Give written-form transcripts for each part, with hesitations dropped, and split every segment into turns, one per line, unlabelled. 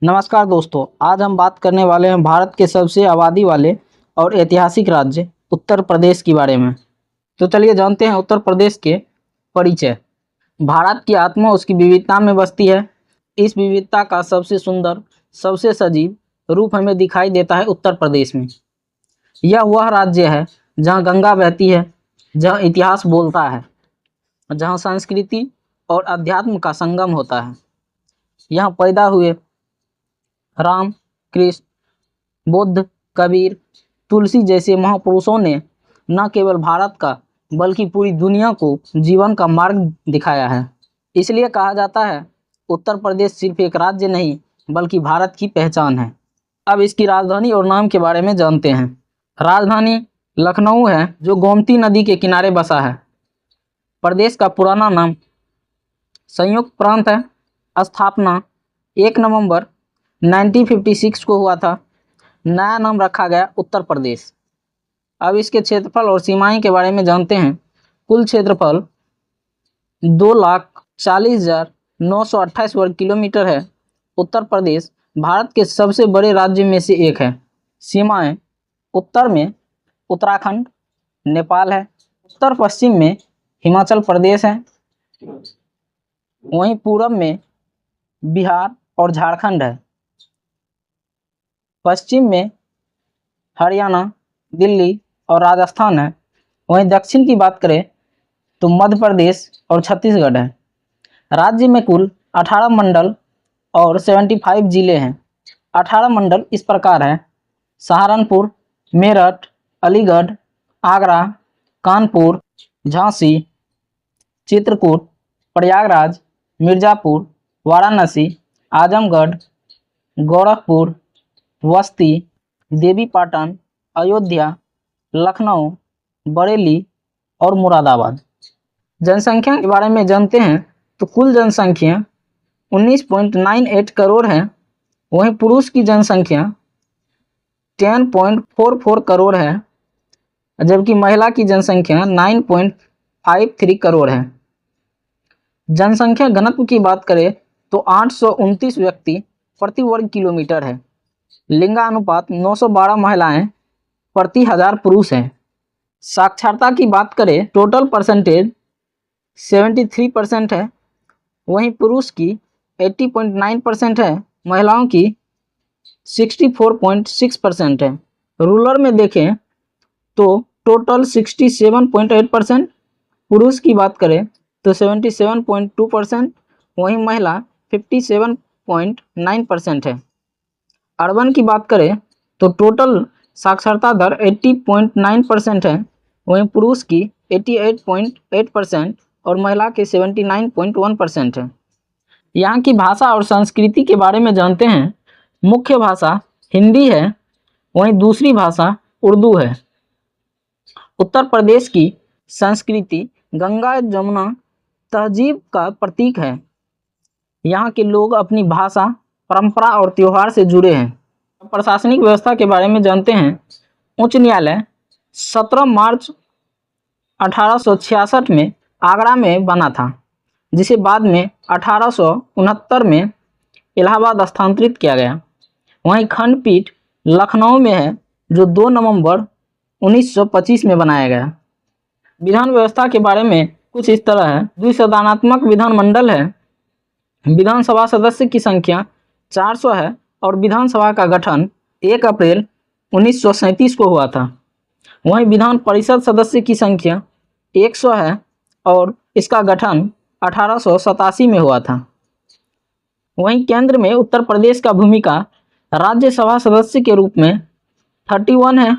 नमस्कार दोस्तों, आज हम बात करने वाले हैं भारत के सबसे आबादी वाले और ऐतिहासिक राज्य उत्तर प्रदेश के बारे में। तो चलिए जानते हैं उत्तर प्रदेश के परिचय। भारत की आत्मा उसकी विविधता में बसती है। इस विविधता का सबसे सुंदर, सबसे सजीव रूप हमें दिखाई देता है उत्तर प्रदेश में। यह वह राज्य है जहाँ गंगा बहती है, जहाँ इतिहास बोलता है, जहाँ संस्कृति और अध्यात्म का संगम होता है। यहाँ पैदा हुए राम, कृष्ण, बुद्ध, कबीर, तुलसी जैसे महापुरुषों ने न केवल भारत का बल्कि पूरी दुनिया को जीवन का मार्ग दिखाया है। इसलिए कहा जाता है उत्तर प्रदेश सिर्फ एक राज्य नहीं बल्कि भारत की पहचान है। अब इसकी राजधानी और नाम के बारे में जानते हैं। राजधानी लखनऊ है, जो गोमती नदी के किनारे बसा है। प्रदेश का पुराना नाम संयुक्त प्रांत है। स्थापना 1 नवंबर 1956 को हुआ था। नया नाम रखा गया उत्तर प्रदेश। अब इसके क्षेत्रफल और सीमाएं के बारे में जानते हैं। कुल क्षेत्रफल 2,40,928 वर्ग किलोमीटर है। उत्तर प्रदेश भारत के सबसे बड़े राज्यों में से एक है। सीमाएं उत्तर में उत्तराखंड, नेपाल है। उत्तर पश्चिम में हिमाचल प्रदेश है। वहीं पूरब में बिहार और झारखंड है। पश्चिम में हरियाणा, दिल्ली और राजस्थान है। वहीं दक्षिण की बात करें तो मध्य प्रदेश और छत्तीसगढ़ है। राज्य में कुल 18 मंडल और 75 जिले हैं। 18 मंडल इस प्रकार है: सहारनपुर, मेरठ, अलीगढ़, आगरा, कानपुर, झांसी, चित्रकूट, प्रयागराज, मिर्ज़ापुर, वाराणसी, आजमगढ़, गोरखपुर, बस्ती, देवीपाटन, अयोध्या, लखनऊ, बरेली और मुरादाबाद। जनसंख्या के बारे में जानते हैं तो कुल जनसंख्या 19.98 करोड़ है। वहीं पुरुष की जनसंख्या 10.44 करोड़ है, जबकि महिला की जनसंख्या 9.53 करोड़ है। जनसंख्या घनत्व की बात करें तो 829 व्यक्ति प्रति वर्ग किलोमीटर है। लिंगानुपात 912 महिलाएं प्रति 1000 पुरुष हैं। साक्षरता की बात करें टोटल परसेंटेज 73% है। वहीं पुरुष की 80.9% है, महिलाओं की 64.6% है। रूरल में देखें तो टोटल 67.8%, पुरुष की बात करें तो 77.2%, वहीं महिला 57.9% है। अर्बन की बात करें तो टोटल साक्षरता दर 80.9% है। वहीं पुरुष की 88.8% और महिला के 79.1% है। यहाँ की भाषा और संस्कृति के बारे में जानते हैं। मुख्य भाषा हिंदी है, वहीं दूसरी भाषा उर्दू है। उत्तर प्रदेश की संस्कृति गंगा जमुना तहजीब का प्रतीक है। यहाँ के लोग अपनी भाषा, परंपरा और त्योहार से जुड़े हैं। प्रशासनिक व्यवस्था के बारे में जानते हैं। उच्च न्यायालय 17 मार्च 1866 में आगरा में बना था, जिसे बाद में 1869 में इलाहाबाद स्थानांतरित किया गया। वहीं खंडपीठ लखनऊ में है, जो 2 नवंबर 1925 में बनाया गया। विधान व्यवस्था के बारे में कुछ इस तरह है। द्विसदनात्मक विधानमंडल है। विधानसभा सदस्य की संख्या 400 है और विधानसभा का गठन 1 अप्रैल 1937 को हुआ था। वहीं विधान परिषद सदस्य की संख्या 100 है और इसका गठन 1887 में हुआ था। वहीं केंद्र में उत्तर प्रदेश का भूमिका राज्यसभा सदस्य के रूप में 31 है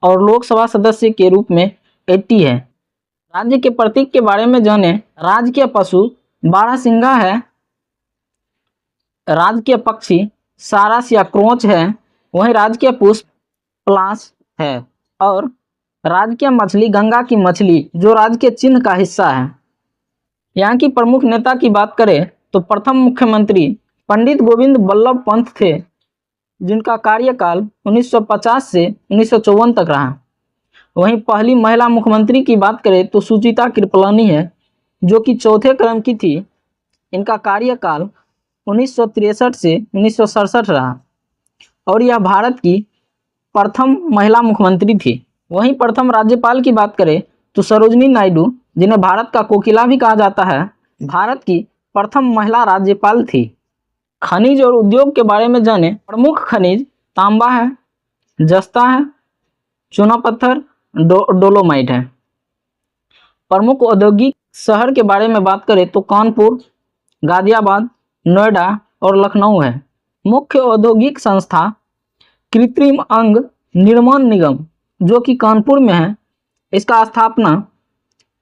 और लोकसभा सदस्य के रूप में 80 है। राज्य के प्रतीक के बारे में जानें। राजकीय पशु बारहसिंगा है। राजकीय पक्षी सारस या क्रोच है। वहीं राजकीय पुष्प पलाश है और राजकीय मछली गंगा की मछली, जो राज्य के चिन्ह का हिस्सा है। यहाँ की प्रमुख नेता की बात करें तो प्रथम मुख्यमंत्री पंडित गोविंद बल्लभ पंत थे, जिनका कार्यकाल 1950 से 1954 तक रहा। वहीं पहली महिला मुख्यमंत्री की बात करें तो सुचिता कृपलानी है, जो कि चौथे क्रम की थी। इनका कार्यकाल 1963 से 1967 रहा और यह भारत की प्रथम महिला मुख्यमंत्री थी। वहीं प्रथम राज्यपाल की बात करें तो सरोजिनी नायडू, जिन्हें भारत का कोकिला भी कहा जाता है, भारत की प्रथम महिला राज्यपाल थी। खनिज और उद्योग के बारे में जाने। प्रमुख खनिज तांबा है, जस्ता है, चूना पत्थर, डोलोमाइट है। प्रमुख औद्योगिक शहर के बारे में बात करें तो कानपुर, गाजियाबाद, नोएडा और लखनऊ है। मुख्य औद्योगिक संस्था कृत्रिम अंग निर्माण निगम, जो कि कानपुर में है, इसका स्थापना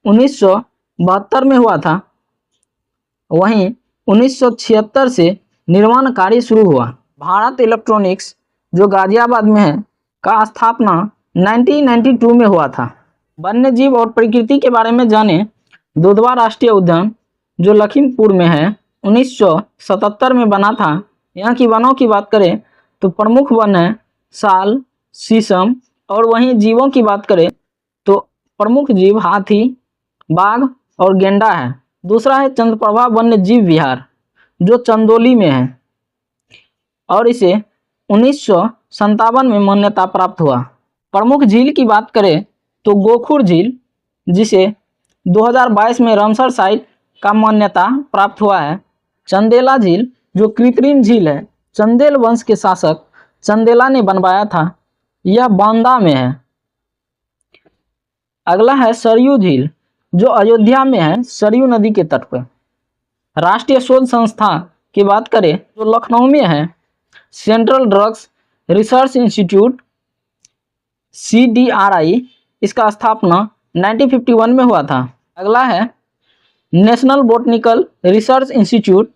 1972 में हुआ था। वहीं 1976 से निर्माण कार्य शुरू हुआ। भारत इलेक्ट्रॉनिक्स, जो गाजियाबाद में है, का स्थापना 1992 में हुआ था। वन्यजीव और प्रकृति के बारे में जाने। दुधवा राष्ट्रीय उद्यान, जो लखीमपुर में है, 1977 में बना था। यहाँ की वनों की बात करें तो प्रमुख वन है साल, शीशम, और वहीं जीवों की बात करें तो प्रमुख जीव हाथी, बाघ और गेंडा है। दूसरा है चंद्रप्रभा वन्य जीव विहार, जो चंदौली में है और इसे 1957 में मान्यता प्राप्त हुआ। प्रमुख झील की बात करें तो गोखुर झील, जिसे 2022 में रामसर साइट का मान्यता प्राप्त हुआ है। चंदेला झील, जो कृत्रिम झील है, चंदेल वंश के शासक चंदेला ने बनवाया था। यह बांदा में है। अगला है सरयू झील, जो अयोध्या में है, सरयू नदी के तट पर। राष्ट्रीय शोध संस्था की बात करें जो लखनऊ में है, central drugs research institute, CDRI, इसका स्थापना 1951 में हुआ था। अगला है national botanical research institute,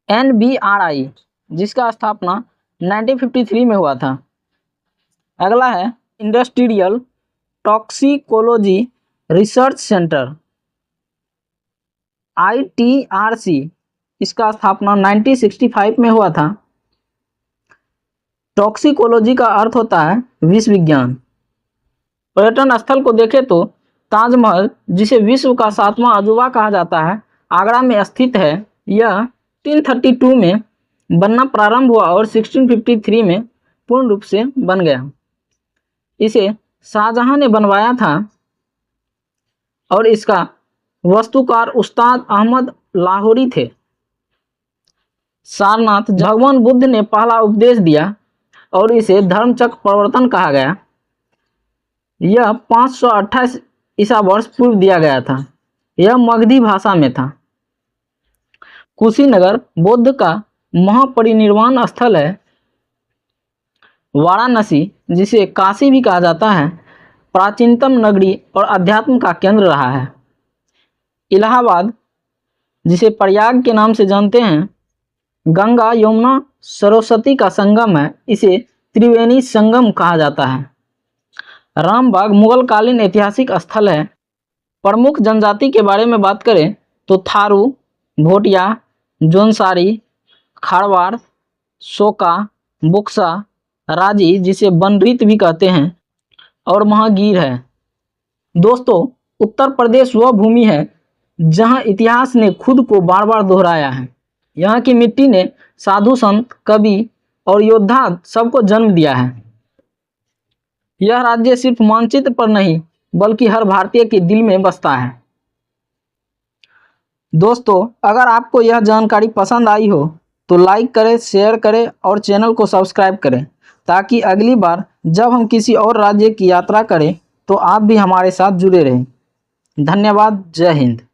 NBRI, जिसका स्थापना 1953 में हुआ था। अगला है industrial toxicology research centre, ITRC, इसका स्थापना 1965 में हुआ था। टॉक्सिकोलॉजी का अर्थ होता है विष विज्ञान। पर्यटन स्थल को देखें तो ताजमहल, जिसे विश्व का 7वां अजूबा कहा जाता है, आगरा में स्थित है। यह 1632 में बनना प्रारंभ हुआ और 1653 में पूर्ण रूप से बन गया। इसे शाहजहां ने बनवाया था और इसका वास्तुकार उस्ताद अहमद लाहौरी थे। सारनाथ, भगवान बुद्ध ने पहला उपदेश दिया और इसे धर्मचक्र प्रवर्तन कहा गया। यह 528 ईसा वर्ष पूर्व दिया गया था। यह मगधी भाषा में था। कुशीनगर बौद्ध का महापरिनिर्वाण स्थल है। वाराणसी, जिसे काशी भी कहा जाता है, प्राचीनतम नगरी और अध्यात्म का केंद्र रहा है। इलाहाबाद, जिसे प्रयाग के नाम से जानते हैं, गंगा यमुना सरस्वती का संगम है। इसे त्रिवेणी संगम कहा जाता है। रामबाग मुगल कालीन ऐतिहासिक स्थल है। प्रमुख जनजाति के बारे में बात करें तो थारू, भोटिया, जोनसारी, खाड़वाड़, सोका, बुक्सा, राजी, जिसे बनरीत भी कहते हैं, और महागीर है। दोस्तों, उत्तर प्रदेश वह भूमि है जहां इतिहास ने खुद को बार बार दोहराया है। यहाँ की मिट्टी ने साधु संत, कवि और योद्धा सबको जन्म दिया है। यह राज्य सिर्फ मानचित्र पर नहीं बल्कि हर भारतीय के दिल में बसता है। दोस्तों, अगर आपको यह जानकारी पसंद आई हो तो लाइक करें, शेयर करें और चैनल को सब्सक्राइब करें, ताकि अगली बार जब हम किसी और राज्य की यात्रा करें तो आप भी हमारे साथ जुड़े रहें। धन्यवाद। जय हिंद।